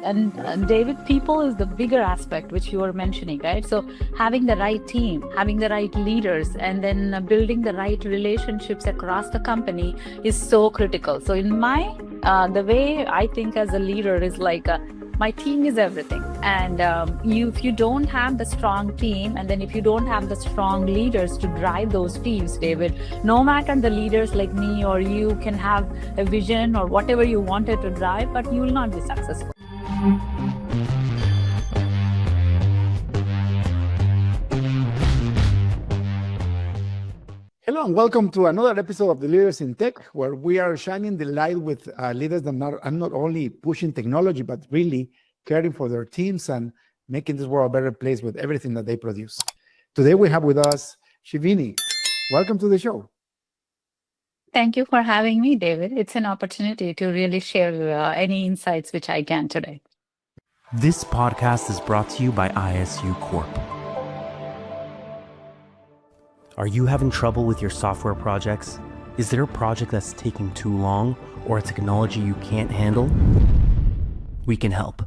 And David, people is the bigger aspect which you were mentioning, right? So having the right team, having the right leaders, and then building the right relationships across the company is so critical. So in my the way I think as a leader is like my team is everything. And if you don't have the strong team, and then if you don't have the strong leaders to drive those teams, David, no matter the leaders like me or you can have a vision or whatever you wanted to drive, but you will not be successful. Hello and welcome to another episode of the Leaders in Tech, where we are shining the light with leaders that are not only pushing technology, but really caring for their teams and making this world a better place with everything that they produce. Today we have with us Sreeveni. Welcome to the show. Thank you for having me, David. It's an opportunity to really share any insights which I can today. This podcast is brought to you by ISU Corp. Are you having trouble with your software projects? Is there a project that's taking too long or a technology you can't handle? We can help.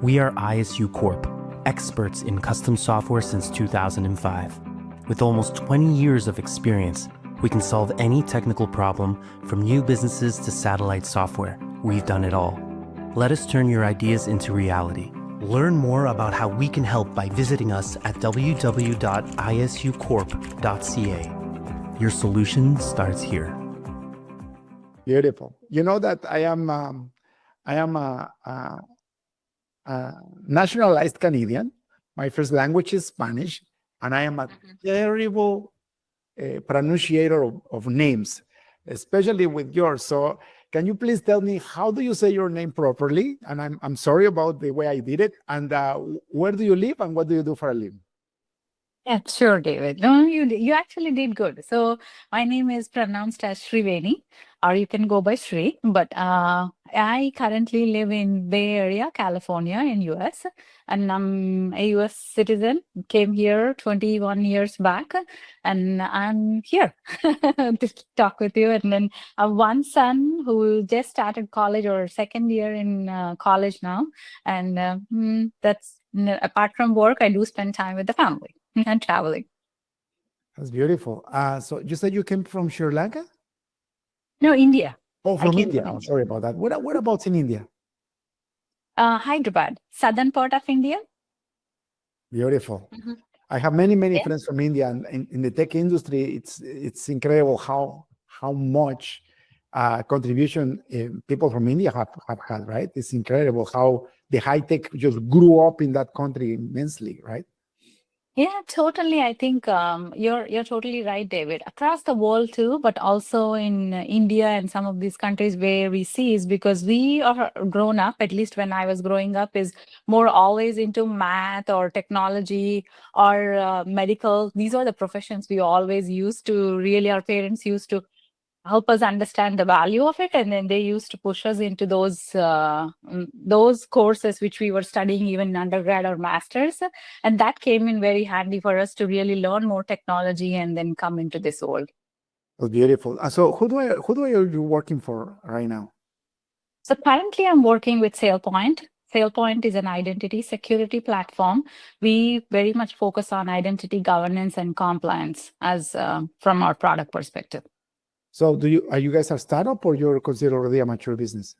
We are ISU Corp, experts in custom software since 2005. With almost 20 years of experience, we can solve any technical problem from new businesses to satellite software. We've done it all. Let us turn your ideas into reality. Learn more about how we can help by visiting us at www.isucorp.ca. Your solution starts here. Beautiful. You know that I am a nationalized Canadian. My first language is Spanish, and I am a terrible pronunciator of names, especially with yours. So can you please tell me, how do you say your name properly? And I'm sorry about the way I did it. And where do you live and what do you do for a living? Yeah, sure, David. No, you actually did good. So my name is pronounced as Sreeveni, or you can go by Sree. But I currently live in Bay Area, California, in US, and I'm a US citizen. Came here 21 years back, and I'm here to talk with you. And then I have one son who just started college or second year in college now, and that's apart from work, I do spend time with the family and traveling. That's beautiful. So you said you came from Sri Lanka? No, India. Oh, I from came India. from I'm sorry about that. What about in India? Hyderabad, southern part of India. Beautiful. Mhm. I have many Yeah. friends from India, and in the tech industry, it's incredible how much contribution people from India have had, right? It's incredible how the high tech just grew up in that country immensely, right? Yeah, totally. I think you're totally right, David. Across the world too, but also in India and some of these countries where we see is because we are grown up, at least when I was growing up, is more always into math or technology or medical. These are the professions we always used to really, our parents used to help us understand the value of it, and then they used to push us into those courses which we were studying even in undergrad or masters, and that came in very handy for us to really learn more technology and then come into this world. That's beautiful. So who are you working for right now? So currently I'm working with SailPoint. SailPoint is an identity security platform. We very much focus on identity governance and compliance as from our product perspective. So are you guys a startup or you're considered already a mature business?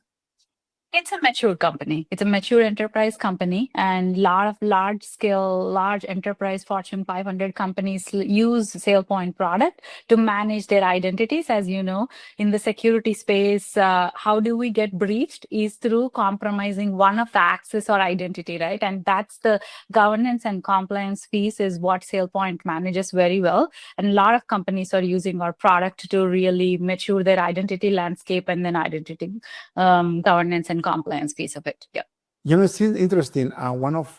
It's a mature company. It's a mature enterprise company, and lot of large enterprise Fortune 500 companies use SailPoint product to manage their identities. As you know, in the security space, how do we get breached is through compromising one of the access or identity, right? And that's the governance and compliance piece is what SailPoint manages very well. And a lot of companies are using our product to really mature their identity landscape and then identity governance and compliance piece of it. Yeah. You know, it's interesting.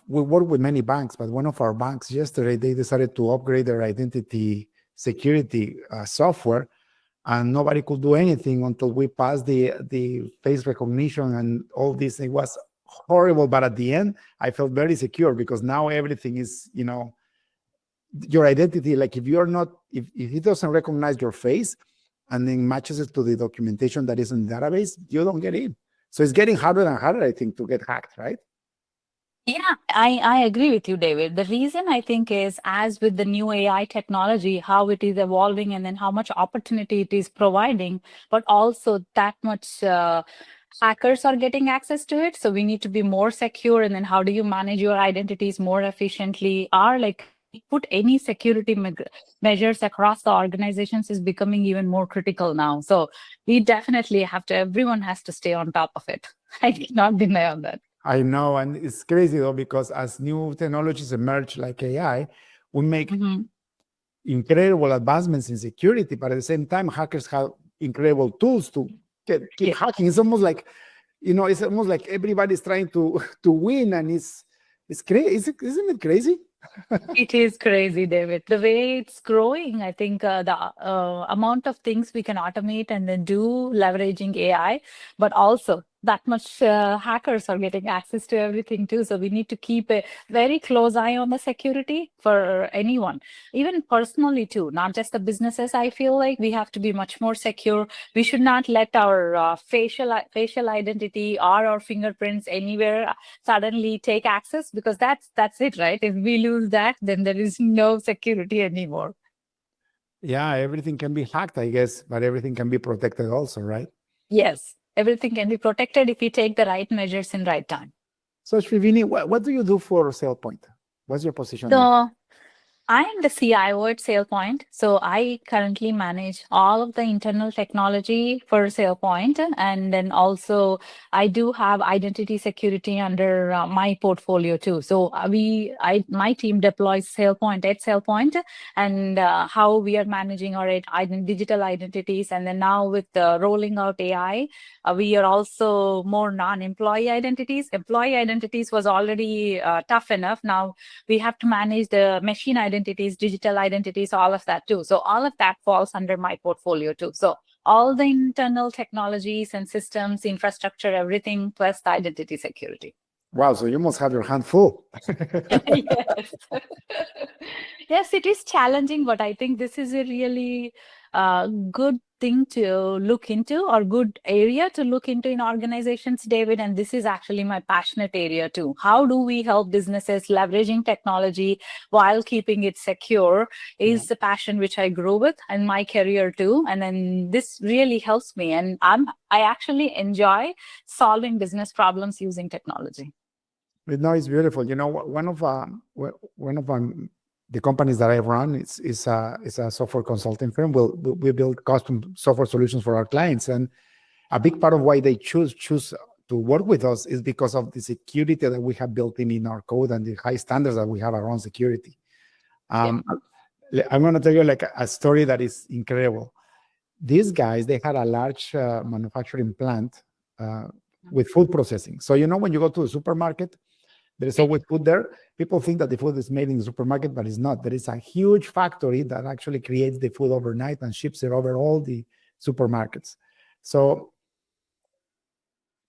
We work with many banks, but one of our banks yesterday, they decided to upgrade their identity security software, and nobody could do anything until we passed the face recognition and all this. It was horrible, but at the end, I felt very secure because now everything is, your identity. Like if it doesn't recognize your face and then matches it to the documentation that is in the database, you don't get in. So it's getting harder and harder, I think, to get hacked, right? Yeah, I agree with you, David. The reason I think is as with the new AI technology, how it is evolving and then how much opportunity it is providing, but also that much hackers are getting access to it. So we need to be more secure. And then how do you manage your identities more efficiently? Are like put any security measures across the organizations is becoming even more critical now. So we definitely have to, everyone has to stay on top of it. I cannot deny on that. I know, and it's crazy though, because as new technologies emerge like AI, we make incredible advancements in security, but at the same time, hackers have incredible tools to keep hacking. It's almost like, it's almost like everybody's trying to win, and it's crazy. Isn't it crazy? It is crazy, David. The way it's growing, I think the amount of things we can automate and then do leveraging AI, but also that much hackers are getting access to everything too. So we need to keep a very close eye on the security for anyone, even personally too, not just the businesses. I feel like we have to be much more secure. We should not let our facial identity or our fingerprints anywhere suddenly take access, because that's it, right? If we lose that, then there is no security anymore. Yeah, everything can be hacked, I guess, but everything can be protected also, right? Yes, everything can be protected if we take the right measures in right time. So, Sreeveni, what do you do for SailPoint? What's your position there? So I am the CIO at SailPoint. So I currently manage all of the internal technology for SailPoint. And then also I do have identity security under my portfolio too. So my team deploys SailPoint at SailPoint, and how we are managing our digital identities. And then now with rolling out AI, we are also more non-employee identities. Employee identities was already tough enough. Now we have to manage the machine identities, digital identities, all of that too. So all of that falls under my portfolio too. So all the internal technologies and systems, infrastructure, everything, plus the identity security. Wow, so you must have your hand full. Yes. Yes, it is challenging, but I think this is a really good thing to look into, or good area to look into in organizations, David. And this is actually my passionate area too. How do we help businesses leveraging technology while keeping it secure is the passion which I grew with in my career too. And then this really helps me. And I actually enjoy solving business problems using technology. No, it's beautiful. One of the companies that I run is a software consulting firm. We build custom software solutions for our clients, and a big part of why they choose to work with us is because of the security that we have built in our code and the high standards that we have around security. I'm going to tell you like a story that is incredible. These guys, they had a large manufacturing plant with food processing. So when you go to the supermarket, there is always food there. People think that the food is made in the supermarket, but it's not. There is a huge factory that actually creates the food overnight and ships it over all the supermarkets. So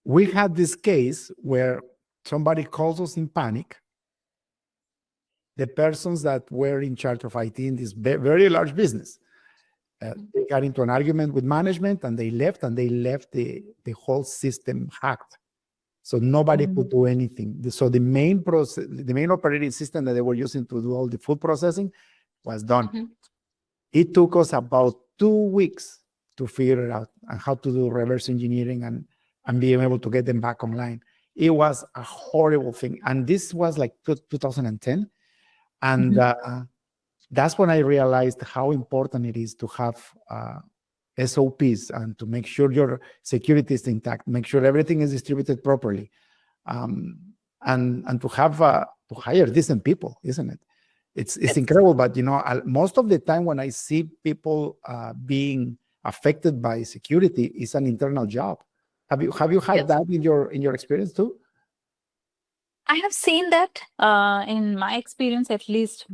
we had this case where somebody calls us in panic. The persons that were in charge of IT in this very large business, they got into an argument with management, and they left the whole system hacked. So nobody could do anything. So the main operating system that they were using to do all the food processing was done. It took us about 2 weeks to figure it out and how to do reverse engineering and being able to get them back online. It was a horrible thing. And this was like 2010. And that's when I realized how important it is to have SOPs and to make sure your security is intact, make sure everything is distributed properly, and to have to hire decent people, isn't it? It's incredible, but most of the time when I see people being affected by security, it's an internal job. Have you had that in your experience too? I have seen that in my experience, at least.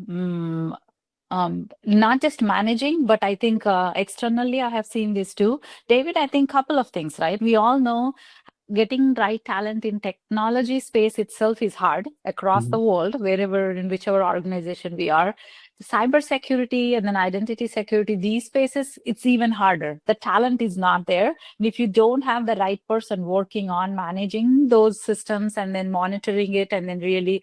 Not just managing, but I think externally I have seen this too. David, I think couple of things, right? We all know getting right talent in technology space itself is hard across the world, wherever in whichever organization we are. Cybersecurity and then identity security, these spaces, it's even harder. The talent is not there. And if you don't have the right person working on managing those systems and then monitoring it and then really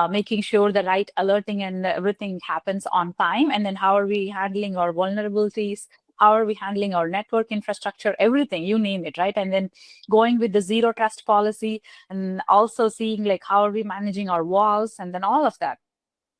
making sure the right alerting and everything happens on time, and then how are we handling our vulnerabilities? How are we handling our network infrastructure? Everything, you name it, right? And then going with the zero trust policy, and also seeing like how are we managing our walls, and then all of that.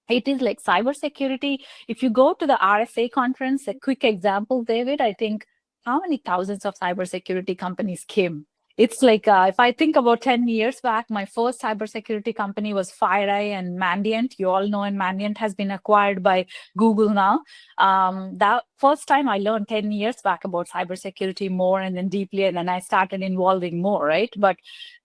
It is like cybersecurity. If you go to the RSA conference, a quick example, David, I think how many thousands of cybersecurity companies came? It's like if I think about 10 years back, my first cybersecurity company was FireEye and Mandiant. You all know, and Mandiant has been acquired by Google now. That first time I learned 10 years back about cybersecurity more and then deeply, and then I started involving more, right? But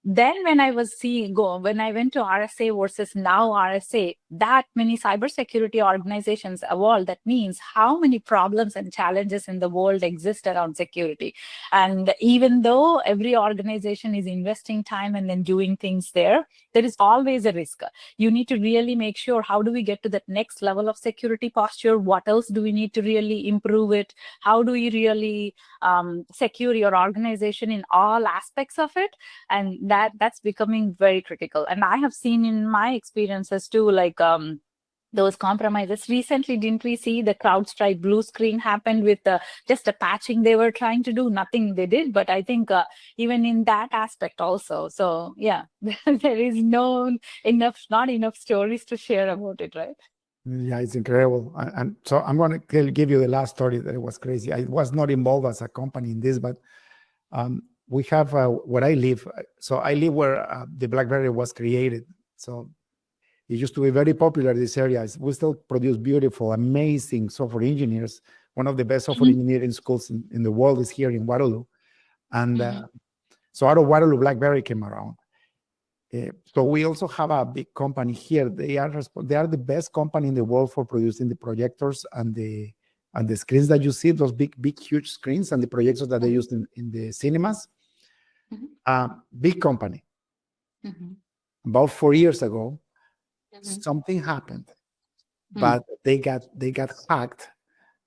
then when I was when I went to RSA versus now RSA, that many cybersecurity organizations evolved. That means how many problems and challenges in the world exist around security. And even though every organization is investing time and then doing things there is always a risk. You need to really make sure, how do we get to that next level of security posture? What else do we need to really improve it? How do we really secure your organization in all aspects of it? And that's becoming very critical. And I have seen in my experiences too, like those compromises. Recently, didn't we see the CrowdStrike blue screen happened with just a patching they were trying to do? Nothing they did, but I think even in that aspect also. So yeah, there is not enough stories to share about it, right? Yeah, it's incredible. And so I'm going to give you the last story that it was crazy. I was not involved as a company in this, but we have where I live. So I live where the BlackBerry was created. So it used to be very popular, this area. We still produce beautiful, amazing software engineers. One of the best software engineering schools in the world is here in Waterloo. And so out of Waterloo, BlackBerry came around. So we also have a big company here. They are the best company in the world for producing the projectors and the screens that you see, those big, huge screens, and the projectors that they use in the cinemas. Big company. About 4 years ago, something happened, but they got hacked,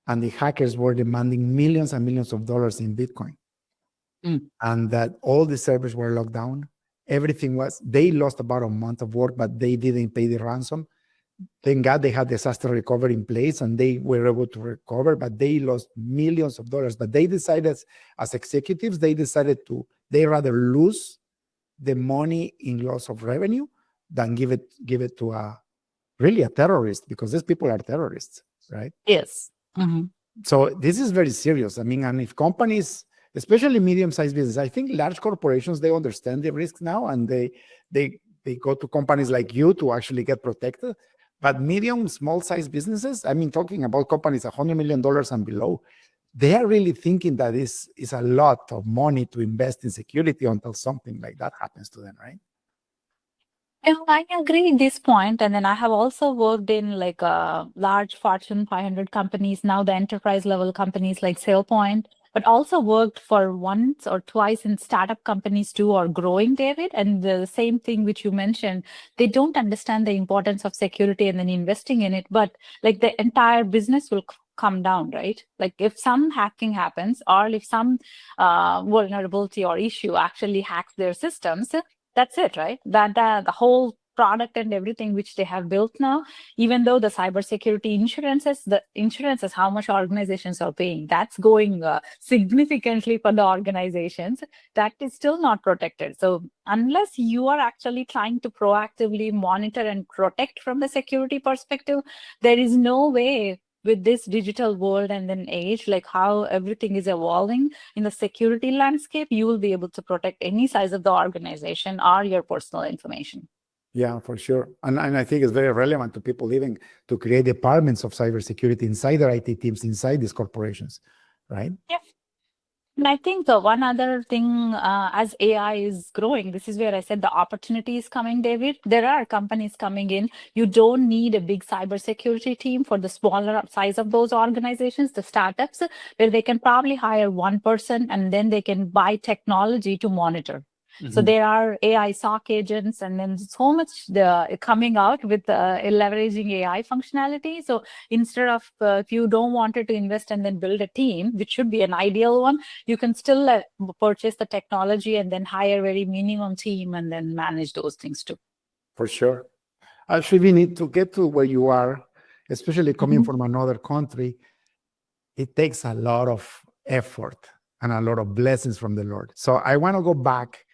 and the hackers were demanding millions and millions of dollars in Bitcoin, and that all the servers were locked down. They lost about a month of work, but they didn't pay the ransom. Thank God they had disaster recovery in place and they were able to recover, but they lost millions of dollars. But they decided, as executives, they rather lose the money in loss of revenue than give it to a terrorist, because these people are terrorists, right? Yes. So this is very serious. I mean, and if companies, especially medium-sized business, I think large corporations, they understand the risks now, and they go to companies like you to actually get protected. But medium, small-sized businesses, I mean, talking about companies $100 million and below, they are really thinking that this is a lot of money to invest in security until something like that happens to them, right? I agree at this point. And then I have also worked in like large Fortune 500 companies, now the enterprise level companies like SailPoint, but also worked for once or twice in startup companies too, or growing, David. And the same thing which you mentioned, they don't understand the importance of security and then investing in it, but like the entire business will come down, right? Like if some hacking happens, or if some vulnerability or issue actually hacks their systems, that's it, right? That the whole product and everything which they have built now, even though the cybersecurity insurances, how much organizations are paying, that's going significantly for the organizations, that is still not protected. So unless you are actually trying to proactively monitor and protect from the security perspective, there is no way with this digital world and then age, like how everything is evolving in the security landscape, you will be able to protect any size of the organization or your personal information. Yeah, for sure. And I think it's very relevant to people living to create departments of cybersecurity inside their IT teams, inside these corporations, right? Yeah. And I think one other thing, as AI is growing, this is where I said the opportunity is coming, David. There are companies coming in. You don't need a big cybersecurity team for the smaller size of those organizations, the startups, where they can probably hire one person and then they can buy technology to monitor. So there are AI SOC agents, and then so much coming out with leveraging AI functionality. So instead of if you don't wanted to invest and then build a team, which should be an ideal one, you can still purchase the technology and then hire very minimum team and then manage those things too. For sure. Actually, we need to get to where you are, especially coming from another country. It takes a lot of effort and a lot of blessings from the Lord. So I want to go back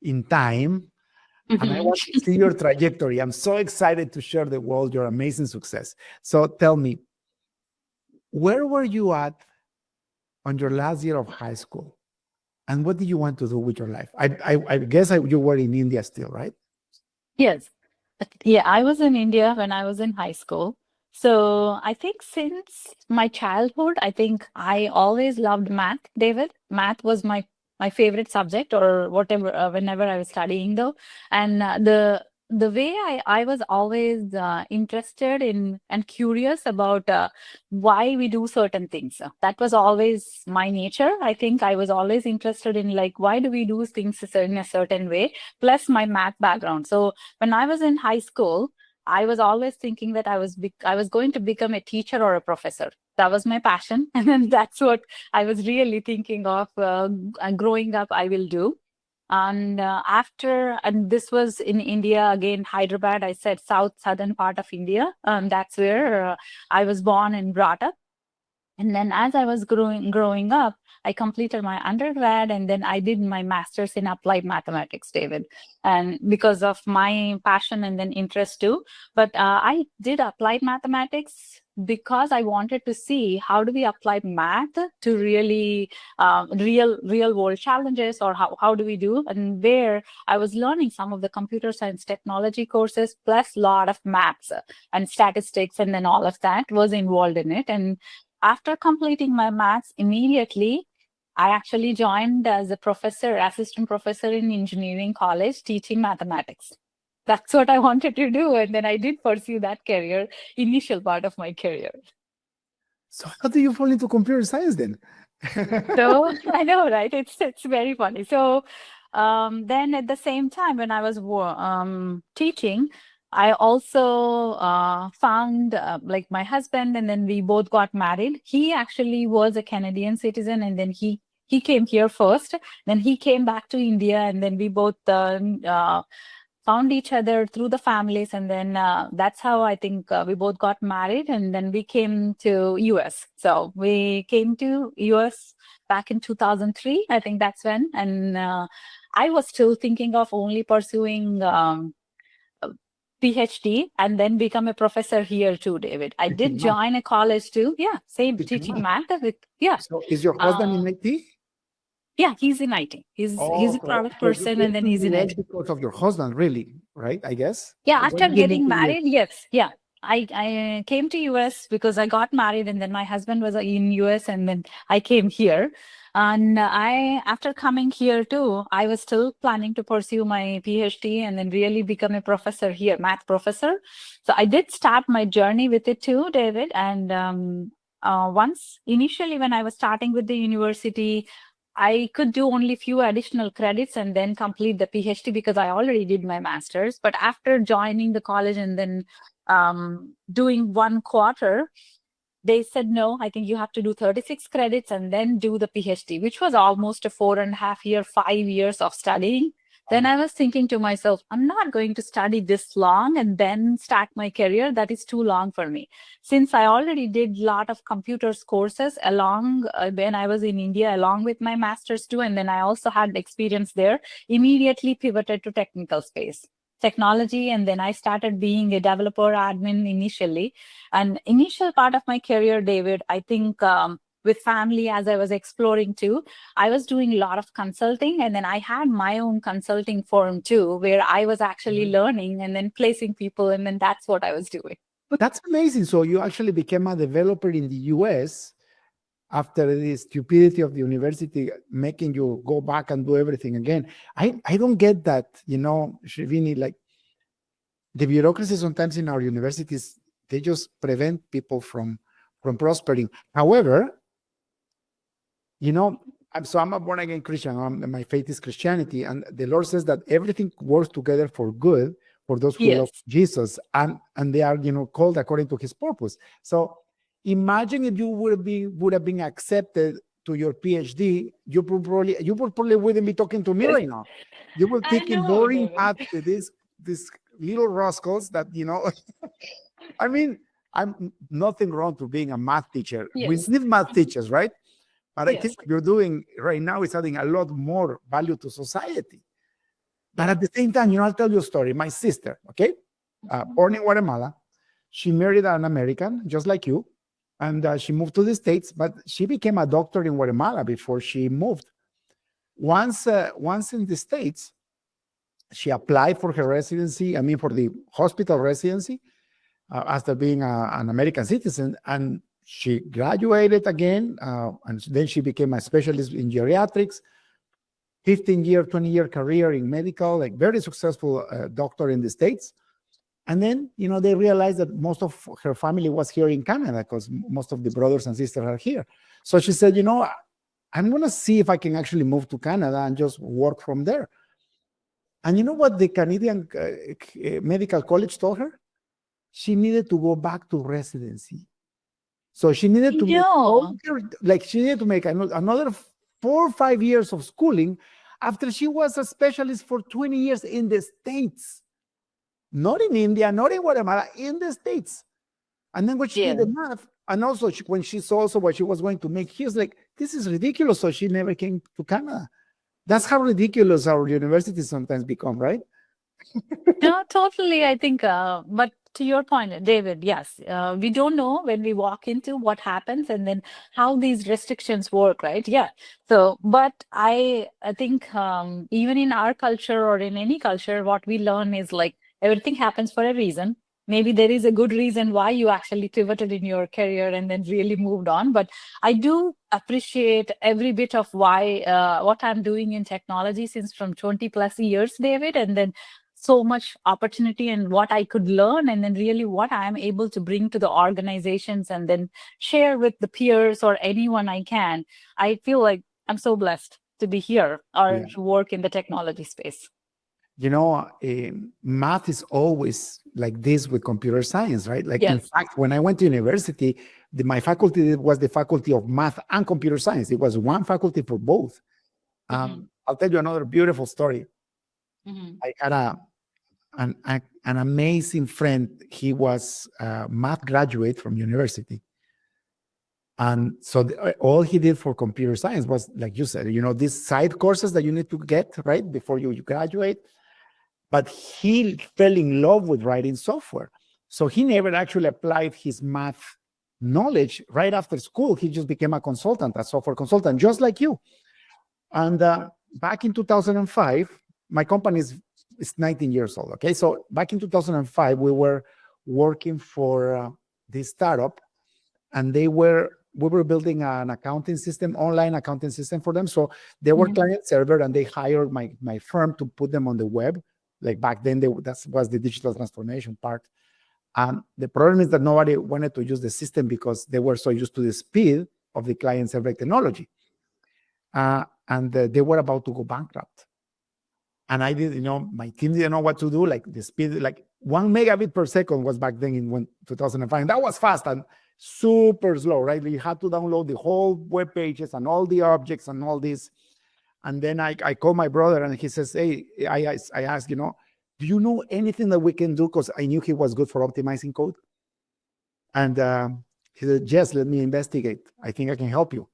in time and I want to see your trajectory. I'm so excited to share the world your amazing success. So tell me, where were you at on your last year of high school? And what did you want to do with your life? I guess you were in India still, right? Yes. Yeah, I was in India when I was in high school. So I think since my childhood, I think I always loved math, David. Math was my favorite subject or whatever, whenever I was studying though. And the way I was always interested in and curious about why we do certain things. That was always my nature. I think I was always interested in like, why do we do things in a certain way? Plus my math background. So when I was in high school, I was always thinking that I was going to become a teacher or a professor. That was my passion, and then that's what I was really thinking of growing up. I will do. And and this was in India again, Hyderabad. I said southern part of India. That's where I was born and brought up. And then as I was growing up, I completed my undergrad and then I did my master's in applied mathematics, David. And because of my passion and then interest too. But I did applied mathematics because I wanted to see how do we apply math to really real world challenges, or how do we do, and where I was learning some of the computer science technology courses plus a lot of maths and statistics, and then all of that was involved in it. And after completing my maths, immediately, I actually joined as a professor, assistant professor in engineering college, teaching mathematics. That's what I wanted to do. And then I did pursue that career, initial part of my career. So how do you fall into computer science then? So I know, right? It's very funny. So then at the same time, when I was teaching, I also found like my husband, and then we both got married. He actually was a Canadian citizen, and then he came here first. Then he came back to India, and then we both found each other through the families, and then that's how I think we both got married, and then we came to US. So we came to US back in 2003. I think that's when, and I was still thinking of only pursuing PhD and then become a professor here too, David. I did join a college too. Yeah, same teaching math. So is your husband in IT? Yeah, he's in IT. He's a product person, and then he's in IT. Because of your husband, really, right? I guess. Yeah, after getting married, yes. Yeah. I came to US because I got married, and then my husband was in US, and then I came here. And after coming here too, I was still planning to pursue my PhD and then really become a professor here, math professor. So I did start my journey with it too, David. And once initially when I was starting with the university, I could do only few additional credits and then complete the PhD because I already did my master's. But after joining the college and then doing 1 quarter, they said, no, I think you have to do 36 credits and then do the PhD, which was almost a 4.5 year, 5 years of studying. Then I was thinking to myself, I'm not going to study this long and then start my career. That is too long for me. Since I already did a lot of computers courses along when I was in India, along with my master's too, and then I also had experience there, immediately pivoted to technical space. Technology, and then I started being a developer admin initially. And initial part of my career, David, I think with family, as I was exploring too, I was doing a lot of consulting, and then I had my own consulting firm too, where I was actually learning and then placing people, and then that's what I was doing. But that's amazing. So you actually became a developer in the US after the stupidity of the university making you go back and do everything again. I don't get that, Sreeveni, like the bureaucracy sometimes in our universities, they just prevent people from prospering. However, I'm a born again Christian. My faith is Christianity, and the Lord says that everything works together for good for those who love Yes. Jesus, and they are called according to His purpose. So imagine if you would have been accepted to your PhD, you probably wouldn't be talking to me right now. You will I taking know, boring David. math with these little rascals that I mean, I'm nothing wrong to being a math teacher. We Yes. need math teachers, right? But I think Yes. what you're doing right now is adding a lot more value to society. But Yeah. at the same time, I'll tell you a story. My sister, okay, born in Guatemala, she married an American, just like you, and she moved to the States, but she became a doctor in Guatemala before she moved. Once in the States, she applied for her residency, for the hospital residency, after being an American citizen, and she graduated again, and then she became a specialist in geriatrics, 15-year, 20-year career in medical, like very successful doctor in the States. And then, they realized that most of her family was here in Canada because most of the brothers and sisters are here. So she said, I'm going to see if I can actually move to Canada and just work from there. And you know what the Canadian Medical College told her? She needed to go back to residency. So she needed to make No. she needed to make another 4 or 5 years of schooling after she was a specialist for 20 years in the States. Not in India, not in Guatemala, in the States. And then when she did the math, and also when she saw also what she was going to make, she was like, this is ridiculous. So she never came to Canada. That's how ridiculous our universities sometimes become, right? No, totally. I think, but to your point, David, yes, we don't know when we walk into what happens and then how these restrictions work, right? Yeah. So, but I think even in our culture or in any culture, what we learn is like everything happens for a reason. Maybe there is a good reason why you actually pivoted in your career and then really moved on. But I do appreciate every bit of why what I'm doing in technology since from 20 plus years, David, and then so much opportunity and what I could learn, and then really what I'm able to bring to the organizations and then share with the peers or anyone I can. I feel like I'm so blessed to be here or Yeah. to work in the technology space. Math is always like this with computer science, right? Like, in Yes. fact, when I went to university, my faculty was the faculty of math and computer science. It was one faculty for both. I'll tell you another beautiful story. I had an amazing friend. He was a math graduate from university. And so all he did for computer science was, like you said, these side courses that you need to get, right, before you graduate. But he fell in love with writing software. So he never actually applied his math knowledge right after school. He just became a consultant, a software consultant, just like you. And back in 2005, my company is 19 years old. Okay. So back in 2005, we were working for this startup, and we were building an accounting system, online accounting system for them. So they were client server, and they hired my firm to put them on the web. Like back then, that was the digital transformation part. And the problem is that nobody wanted to use the system because they were so used to the speed of the client server technology. And they were about to go bankrupt. And I did, my team didn't know what to do. Like the speed, like 1 megabit per second was back then in 2005. And that was fast and super slow, right? You had to download the whole web pages and all the objects and all this. And then I called my brother, and he says, hey, I asked, do you know anything that we can do? Because I knew he was good for optimizing code. And he said, yes, let me investigate. I think I can help you.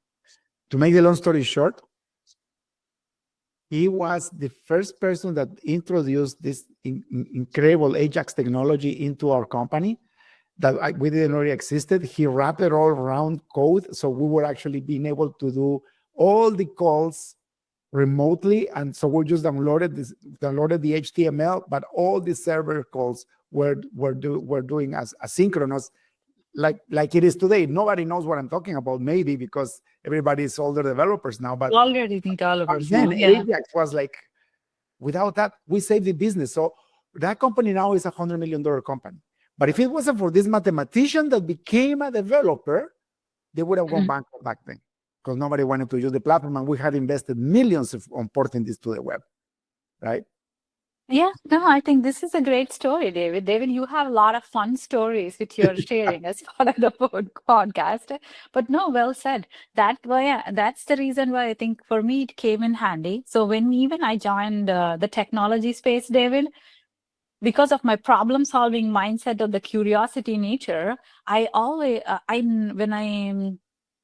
To make the long story short, he was the first person that introduced this incredible Ajax technology into our company that we didn't know existed. He wrapped it all around code. So we were actually being able to do all the calls remotely. And so we just downloaded the HTML, but all the server calls were doing as asynchronous, like it is today. Nobody knows what I'm talking about, maybe because everybody is older developers now. But Already developers then now. Yeah. Ajax was like, without that, we saved the business. So that company now is $100 million company. But if it wasn't for this mathematician that became a developer, they would have gone bankrupt back then. because nobody wanted to use the platform, and we had invested millions on porting this to the web, right? Yeah, no, I think this is a great story, David. David, you have a lot of fun stories which you're sharing as part of the podcast. But no, well said. That's the reason why I think for me it came in handy. So when even I joined the technology space, David, because of my problem solving mindset of the curiosity nature, I always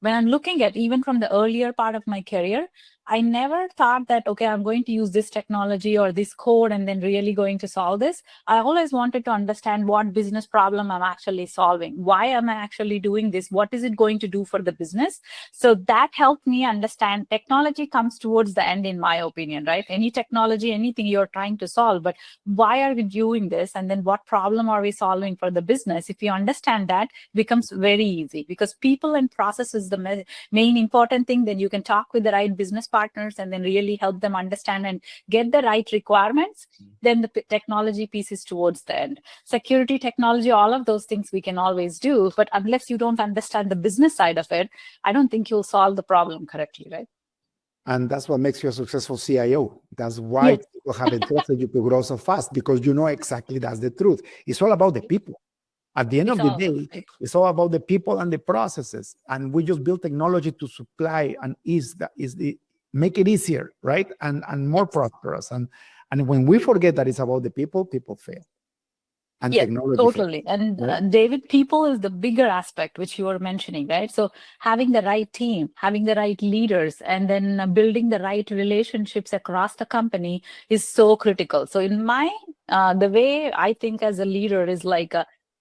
when I'm looking at even from the earlier part of my career, I never thought that, okay, I'm going to use this technology or this code and then really going to solve this. I always wanted to understand what business problem I'm actually solving. Why am I actually doing this? What is it going to do for the business? So that helped me understand technology comes towards the end, in my opinion, right? Any technology, anything you're trying to solve, but why are we doing this? And then what problem are we solving for the business? If you understand that, it becomes very easy, because people and process is the main important thing. Then you can talk with the right business partners and then really help them understand and get the right requirements. Then the technology piece is towards the end. Security, technology, all of those things we can always do. But unless you don't understand the business side of it, I don't think you'll solve the problem correctly, right? And that's what makes you a successful CIO. That's why Yes. people have entrusted you to grow so fast, because you know exactly that's the truth. It's all about the people. At the end It's of the all day, it's all about the people and the processes. And we just build technology to supply and make it easier, right? And more prosperous. And when we forget that it's about the people, people fail. And yes, technology fails. totally. And Right? David, people is the bigger aspect which you were mentioning, right? So having the right team, having the right leaders, and then building the right relationships across the company is so critical. So in my the way I think as a leader is like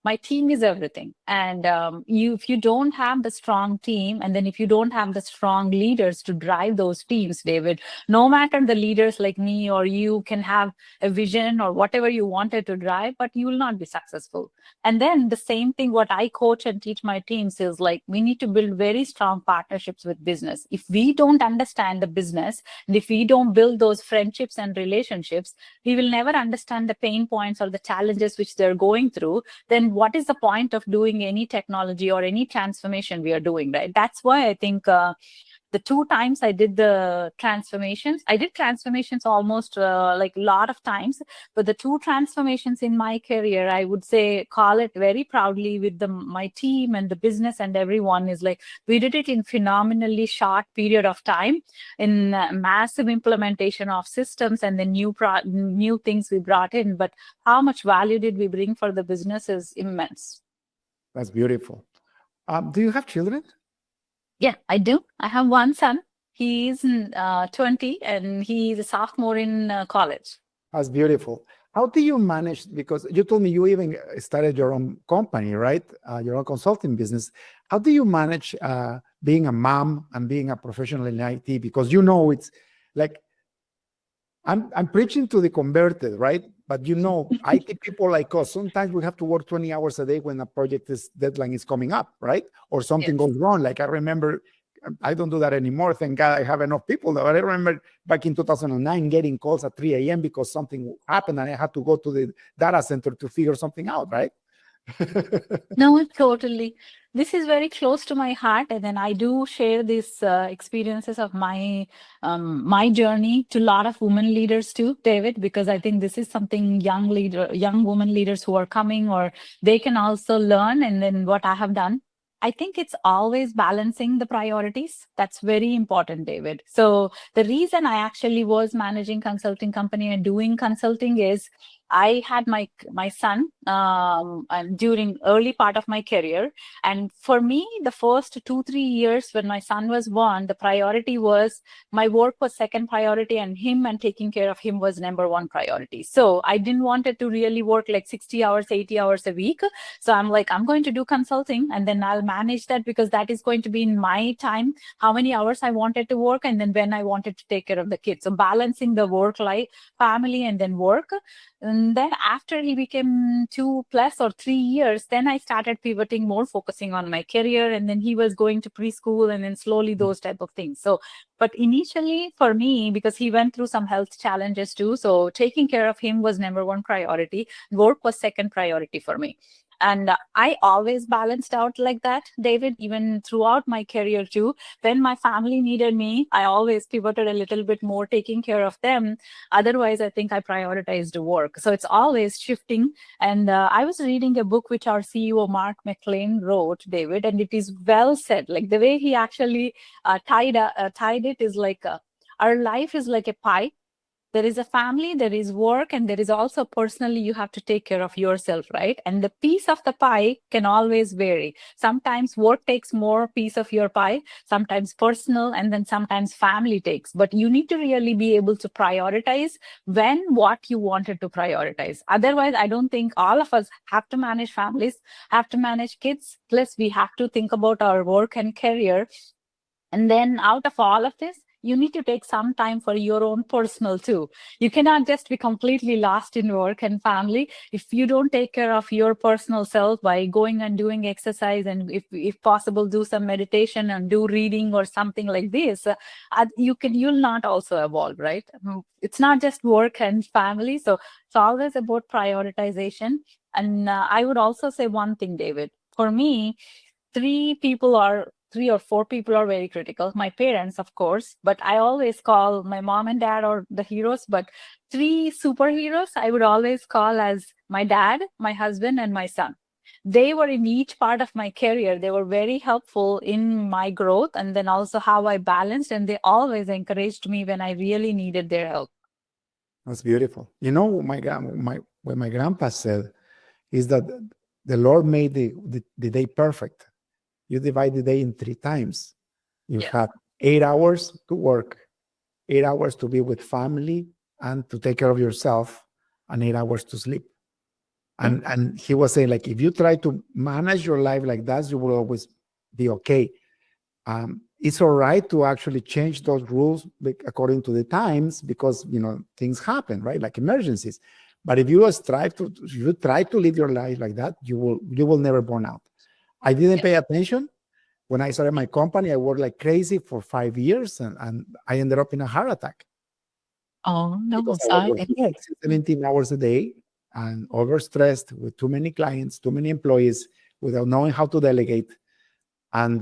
my team is everything. And if you don't have the strong team, and then if you don't have the strong leaders to drive those teams, David, no matter the leaders like me or you can have a vision or whatever you wanted to drive, but you will not be successful. And then the same thing, what I coach and teach my teams is like, we need to build very strong partnerships with business. If we don't understand the business, and if we don't build those friendships and relationships, we will never understand the pain points or the challenges which they're going through. Then what is the point of doing any technology or any transformation we are doing, right? That's why I think the 2 times I did the transformations, I did transformations almost like a lot of times, but the 2 transformations in my career, I would say, call it very proudly with my team and the business and everyone, is like, we did it in phenomenally short period of time, in massive implementation of systems and the new things we brought in. But how much value did we bring for the business is immense. That's beautiful. Do you have children? Yeah, I do. I have one son. He's 20 and he's a sophomore in college. That's beautiful. How do you manage? Because you told me you even started your own company, right? Your own consulting business. How do you manage being a mom and being a professional in IT? Because you know it's like I'm preaching to the converted, right? But you know, IT people like us, sometimes we have to work 20 hours a day when a project deadline is coming up, right? Or something Yes. goes wrong. Like I remember, I don't do that anymore. Thank God I have enough people. But I remember back in 2009 getting calls at 3 a.m. because something happened and I had to go to the data center to figure something out, right? No, totally. This is very close to my heart, and then I do share these experiences of my journey to a lot of women leaders too, David, because I think this is something young women leaders who are coming, or they can also learn. And then what I have done, I think it's always balancing the priorities. That's very important, David. So the reason I actually was managing consulting company and doing consulting is I had my son and during early part of my career, and for me, the first 2-3 years when my son was born, the priority was my work was second priority, and him and taking care of him was number one priority. So I didn't want it to really work like 60 hours, 80 hours a week. So I'm like, I'm going to do consulting, and then I'll manage that because that is going to be in my time, how many hours I wanted to work, and then when I wanted to take care of the kids. So balancing the work life, family, and then work. And then after he became 2 plus or 3 years, then I started pivoting more, focusing on my career. And then he was going to preschool, and then slowly those type of things. So, but initially for me, because he went through some health challenges too, so taking care of him was number one priority. Work was second priority for me. And I always balanced out like that, David, even throughout my career too. When my family needed me, I always pivoted a little bit more, taking care of them. Otherwise, I think I prioritized work. So it's always shifting. And I was reading a book which our CEO, Mark McLean, wrote, David, and it is well said. Like the way he actually tied it is like our life is like a pie. There is a family, there is work, and there is also personally you have to take care of yourself, right? And the piece of the pie can always vary. Sometimes work takes more piece of your pie, sometimes personal, and then sometimes family takes. But you need to really be able to prioritize when what you wanted to prioritize. Otherwise, I don't think all of us have to manage families, have to manage kids. Plus, we have to think about our work and career. And then out of all of this, you need to take some time for your own personal too. You cannot just be completely lost in work and family. If you don't take care of your personal self by going and doing exercise, and if possible, do some meditation and do reading or something like this, you'll not also evolve, right? It's not just work and family. So it's always about prioritization. And I would also say one thing, David. For me, three or four people are very critical. My parents, of course, but I always call my mom and dad or the heroes. But three superheroes I would always call as my dad, my husband, and my son. They were in each part of my career. They were very helpful in my growth and then also how I balanced. And they always encouraged me when I really needed their help. That's beautiful. You know, what my grandpa said is that the Lord made the day perfect. You divide the day in 3 times. You Yes. have 8 hours to work, 8 hours to be with family and to take care of yourself, and 8 hours to sleep. And he was saying, like, if you try to manage your life like that, you will always be okay. It's all right to actually change those rules according to the times, because things happen, right? Like emergencies. But if you try to live your life like that, you will never burn out. I didn't pay attention. When I started my company, I worked like crazy for 5 years, and I ended up in a heart attack Oh, no, because I was sorry. working 16, 17 hours a day and overstressed with too many clients, too many employees, without knowing how to delegate. And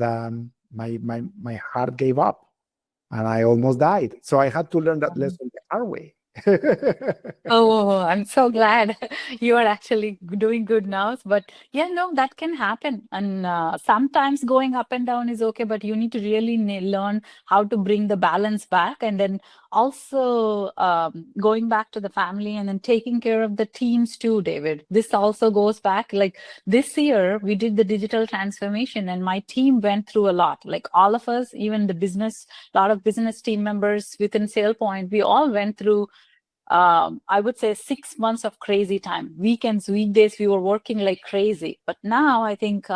my heart gave up, and I almost died. So I had to learn that lesson the hard way. Oh, I'm so glad you are actually doing good now. But yeah, no, that can happen. And sometimes going up and down is okay, but you need to really learn how to bring the balance back. And then also going back to the family and then taking care of the teams too, David. This also goes back. Like this year, we did the digital transformation, and my team went through a lot. Like all of us, even the business, a lot of business team members within SailPoint, we all went through I would say 6 months of crazy time. Weekends, weekdays, we were working like crazy. But now I think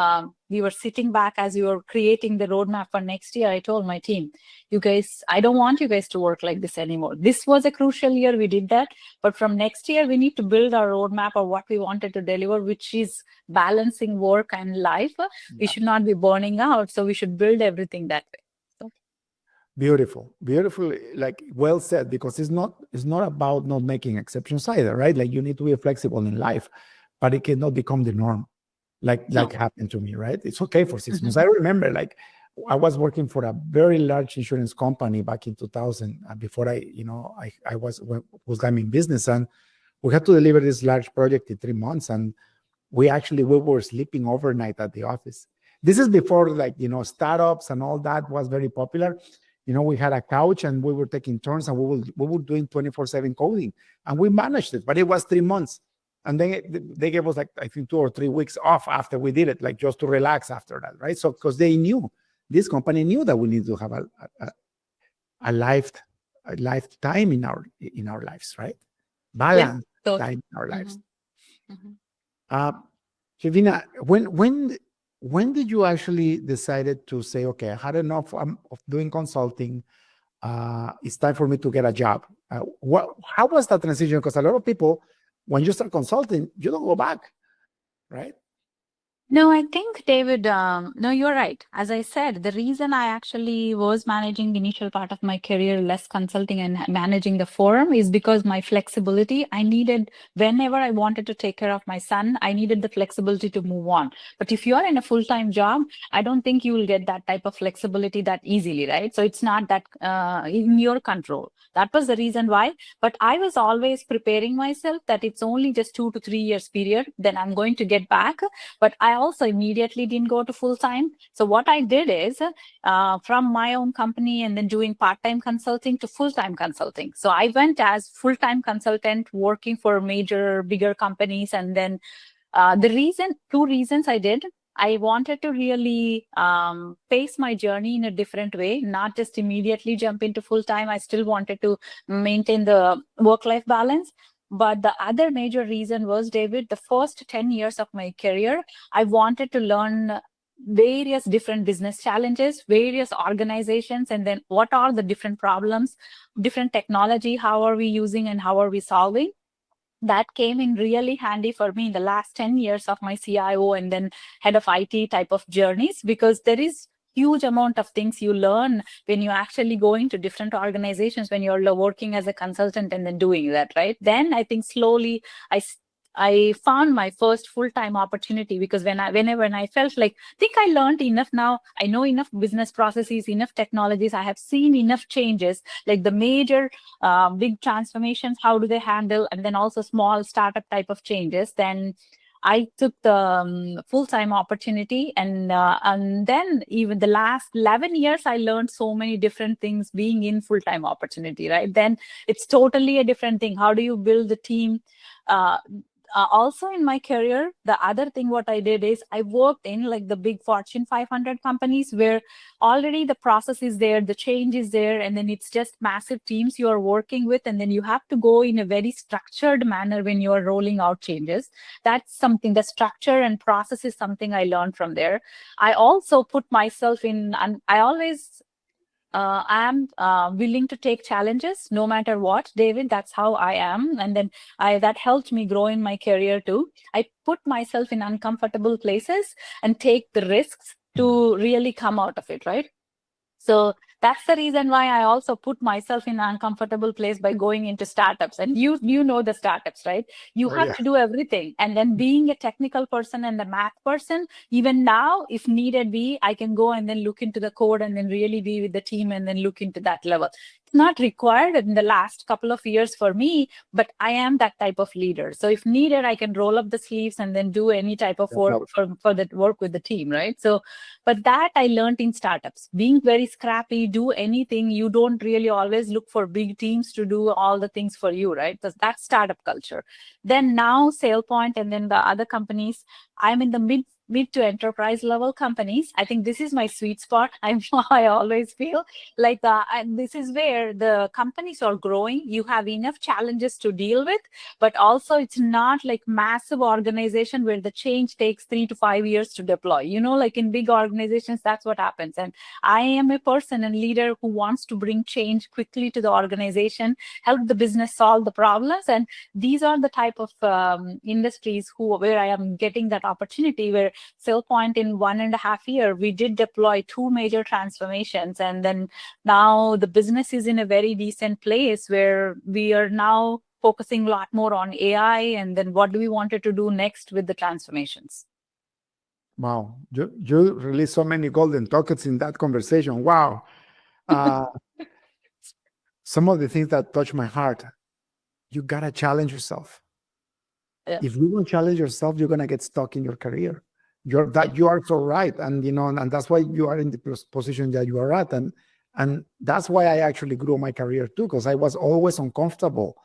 we were sitting back as we were creating the roadmap for next year. I told my team, you guys, I don't want you guys to work like this anymore. This was a crucial year. We did that. But from next year, we need to build our roadmap of what we wanted to deliver, which is balancing work and life. We should not be burning out. So we should build everything that way. Beautiful, like well said, because it's not about not making exceptions either, right? Like you need to be flexible in life, but it cannot become the norm, like happened to me, right? It's okay for 6 months. I remember, like, I was working for a very large insurance company back in 2000, before I was I'm in business, and we had to deliver this large project in 3 months, and we were sleeping overnight at the office. This is before, like, startups and all that was very popular. We had a couch, and we were taking turns, and we were doing 24/7 coding, and we managed it. But it was 3 months, and then they gave us, like, I think 2 or 3 weeks off after we did it, like just to relax after that, right? So because this company knew that we need to have a lifetime in our lives, right? Balance time in our lives. Sreeveni, when did you actually decided to say, okay, I had enough of doing consulting, it's time for me to get a job? How was that transition? Because a lot of people, when you start consulting, you don't go back, right? No, I think, David, no, you're right. As I said, the reason I actually was managing the initial part of my career, less consulting and managing the forum, is because my flexibility, I needed, whenever I wanted to take care of my son, I needed the flexibility to move on. But if you're in a full-time job, I don't think you will get that type of flexibility that easily, right? So it's not that in your control. That was the reason why. But I was always preparing myself that it's only just 2 to 3 years period, then I'm going to get back. But I also immediately didn't go to full time. So what I did is from my own company and then doing part-time consulting to full-time consulting. So I went as full-time consultant working for major, bigger companies. And then two reasons I did. I wanted to really pace my journey in a different way, not just immediately jump into full time. I still wanted to maintain the work-life balance. But the other major reason was, David, the first 10 years of my career, I wanted to learn various different business challenges, various organizations, and then what are the different problems, different technology, how are we using and how are we solving. That came in really handy for me in the last 10 years of my CIO and then head of IT type of journeys, because there is huge amount of things you learn when you actually go into different organizations, when you're working as a consultant and then doing that, right? Then I think slowly I found my first full-time opportunity, because whenever I felt like, think I learned enough now, I know enough business processes, enough technologies, I have seen enough changes, like the major big transformations, how do they handle, and then also small startup type of changes. Then I took the full-time opportunity, and then even the last 11 years, I learned so many different things being in full-time opportunity, right? Then it's totally a different thing. How do you build the team? Uh, Also in my career, the other thing what I did is I worked in like the big Fortune 500 companies where already the process is there, the change is there, and then it's just massive teams you are working with, and then you have to go in a very structured manner when you are rolling out changes. That's something, the structure and process is something I learned from there. I also put myself in, and I always I am willing to take challenges no matter what, David. That's how I am. And then that helped me grow in my career too. I put myself in uncomfortable places and take the risks to really come out of it, right? So that's the reason why I also put myself in an uncomfortable place by going into startups. And you know the startups, right? You Oh, have yeah. to do everything. And then being a technical person and a math person, even now, if needed be, I can go and then look into the code and then really be with the team and then look into that level. It's not required in the last couple of years for me, but I am that type of leader. So if needed, I can roll up the sleeves and then do any type of work for that work with the team, right? So but that I learned in startups, being very scrappy, do anything. You don't really always look for big teams to do all the things for you, right? That's startup culture. Then now SailPoint and then the other companies, I'm in the mid to enterprise level companies. I think this is my sweet spot. I always feel like and this is where the companies are growing. You have enough challenges to deal with, but also it's not like massive organization where the change takes 3 to 5 years to deploy. Like in big organizations, that's what happens. And I am a person and leader who wants to bring change quickly to the organization, help the business solve the problems. And these are the type of industries where I am getting that opportunity, where SailPoint in 1.5 years, we did deploy 2 major transformations. And then now the business is in a very decent place where we are now focusing a lot more on AI, and then what do we wanted to do next with the transformations. Wow, you released so many golden nuggets in that conversation. Wow. Some of the things that touch my heart, you gotta challenge yourself. Yeah. If you don't challenge yourself, you're gonna get stuck in your career. You are so right, and and that's why you are in the position that you are at, and that's why I actually grew my career too, because I was always uncomfortable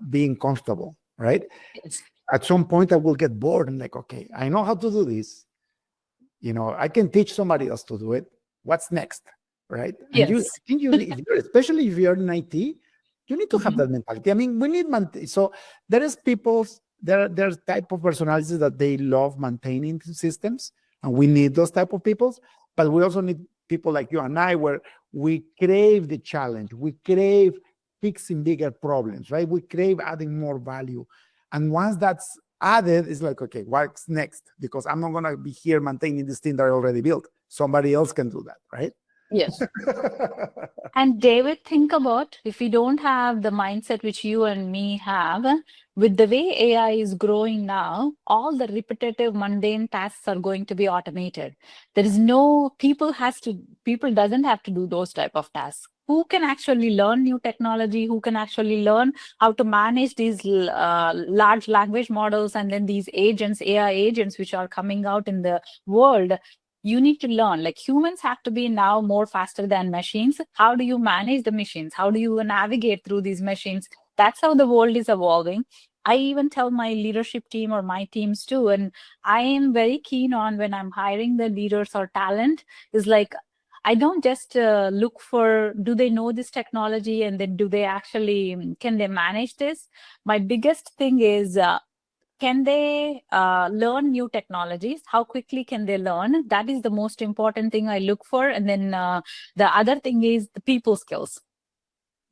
being comfortable, right? Yes. At some point, I will get bored and like, okay, I know how to do this. I can teach somebody else to do it. What's next, right? And Yes. especially if you're in IT, you need to have that mentality. I mean, we need so there's type of personalities that they love maintaining systems, and we need those type of people. But we also need people like you and I, where we crave the challenge, we crave fixing bigger problems, right? We crave adding more value, and once that's added, it's like, okay, what's next? Because I'm not going to be here maintaining this thing that I already built. Somebody else can do that, right? Yes. And David, think about if we don't have the mindset which you and me have, with the way AI is growing now, all the repetitive, mundane tasks are going to be automated. There is no people doesn't have to do those type of tasks. Who can actually learn new technology? Who can actually learn how to manage these large language models and then these agents, AI agents, which are coming out in the world? You need to learn, like humans have to be now more faster than machines. How do you manage the machines? How do you navigate through these machines? That's how the world is evolving. I even tell my leadership team or my teams too, and I am very keen on when I'm hiring the leaders or talent is like, I don't just look for, do they know this technology, and then do they actually, can they manage this? My biggest thing is, can they learn new technologies? How quickly can they learn? That is the most important thing I look for. And then the other thing is the people skills.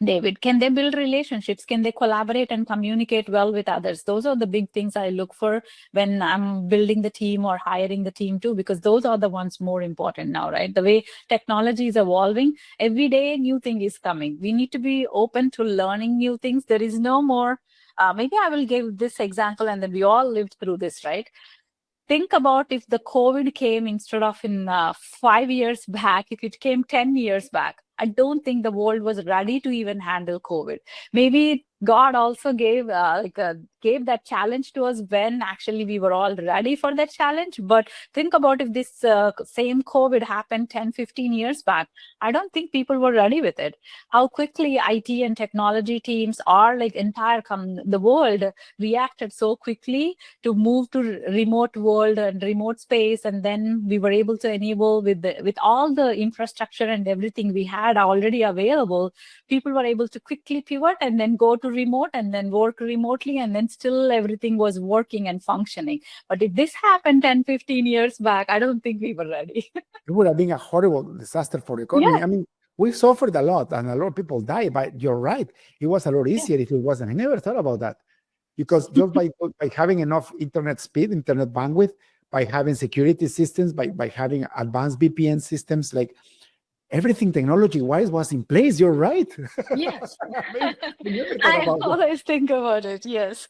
David, can they build relationships? Can they collaborate and communicate well with others? Those are the big things I look for when I'm building the team or hiring the team too, because those are the ones more important now, right? The way technology is evolving, every day new thing is coming. We need to be open to learning new things. There is no more, maybe I will give this example, and then we all lived through this, right? Think about if the COVID came instead of in 5 years back, if it came 10 years back, I don't think the world was ready to even handle COVID. Maybe God also gave gave that challenge to us when actually we were all ready for that challenge. But think about if this same COVID happened 10, 15 years back. I don't think people were ready with it. How quickly IT and technology teams are like the world reacted so quickly to move to remote world and remote space, and then we were able to enable with all the infrastructure and everything we had already available. People were able to quickly pivot and then go to remote and then work remotely, and then still everything was working and functioning. But if this happened 10, 15 years back, I don't think we were ready. It would have been a horrible disaster for the economy. Yeah. I mean, we suffered a lot and a lot of people died, but you're right. It was a lot easier if it wasn't. I never thought about that, because just by having enough internet speed, internet bandwidth, by having security systems, by having advanced VPN systems, like everything technology-wise was in place. You're right. Yes. We never thought I about that. always think about it. Yes.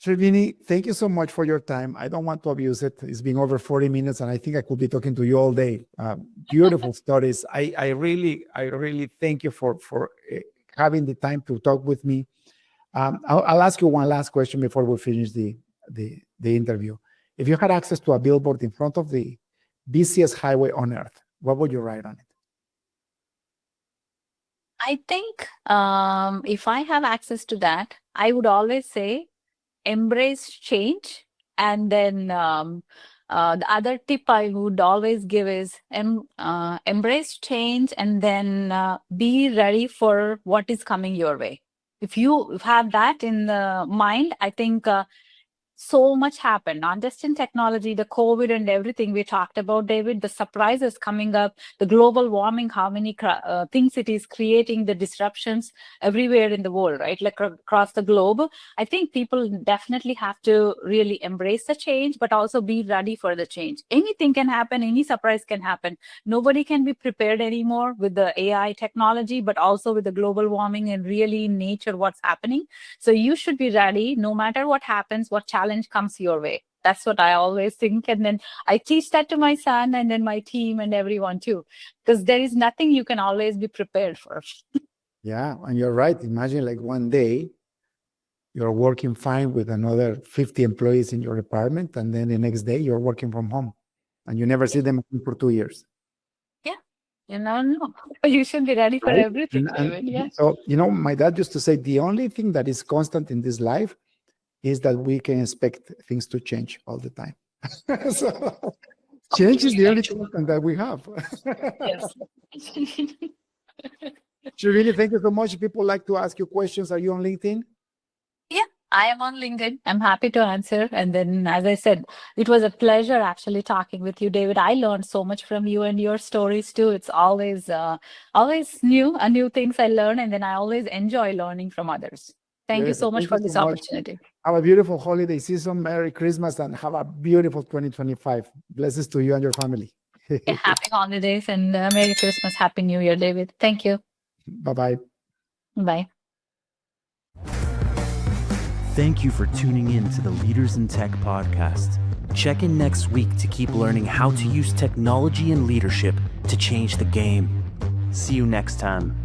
Sreeveni, thank you so much for your time. I don't want to abuse it. It's been over 40 minutes, and I think I could be talking to you all day. Beautiful stories. I really thank you for having the time to talk with me. I'll ask you one last question before we finish the interview. If you had access to a billboard in front of the busiest highway on earth, what would you write on it? I think if I have access to that, I would always say embrace change. And then the other tip I would always give is embrace change, and then be ready for what is coming your way. If you have that in the mind, I think so much happened, not just in technology, the COVID and everything we talked about, David, the surprises coming up, the global warming, how many things it is creating, the disruptions everywhere in the world, right? Like across the globe. I think people definitely have to really embrace the change, but also be ready for the change. Anything can happen, any surprise can happen. Nobody can be prepared anymore with the AI technology, but also with the global warming and really in nature what's happening. So you should be ready no matter what happens, what challenge comes your way. That's what I always think. And then I teach that to my son and then my team and everyone too, because there is nothing you can always be prepared for. Yeah, and you're right. Imagine like one day you're working fine with another 50 employees in your department, and then the next day you're working from home and you never see them for 2 years. Yeah. No. You should be ready for Right? everything, David. Yeah. So, my dad used to say the only thing that is constant in this life is that we can expect things to change all the time. So change is the only constant that we have. Yes. Sreeveni, thank you so much. People like to ask you questions. Are you on LinkedIn? Yeah, I am on LinkedIn. I'm happy to answer. And then, as I said, it was a pleasure actually talking with you, David. I learned so much from you and your stories too. It's always new things I learn, and then I always enjoy learning from others. Thank you Yes, so much thank you for so this much. opportunity. Have a beautiful holiday season. Merry Christmas and have a beautiful 2025. Blessings to you and your family. Happy holidays and Merry Christmas, Happy New Year, David. Thank you. Bye-bye. Bye. Thank you for tuning in to the Leaders in Tech podcast. Check in next week to keep learning how to use technology and leadership to change the game. See you next time.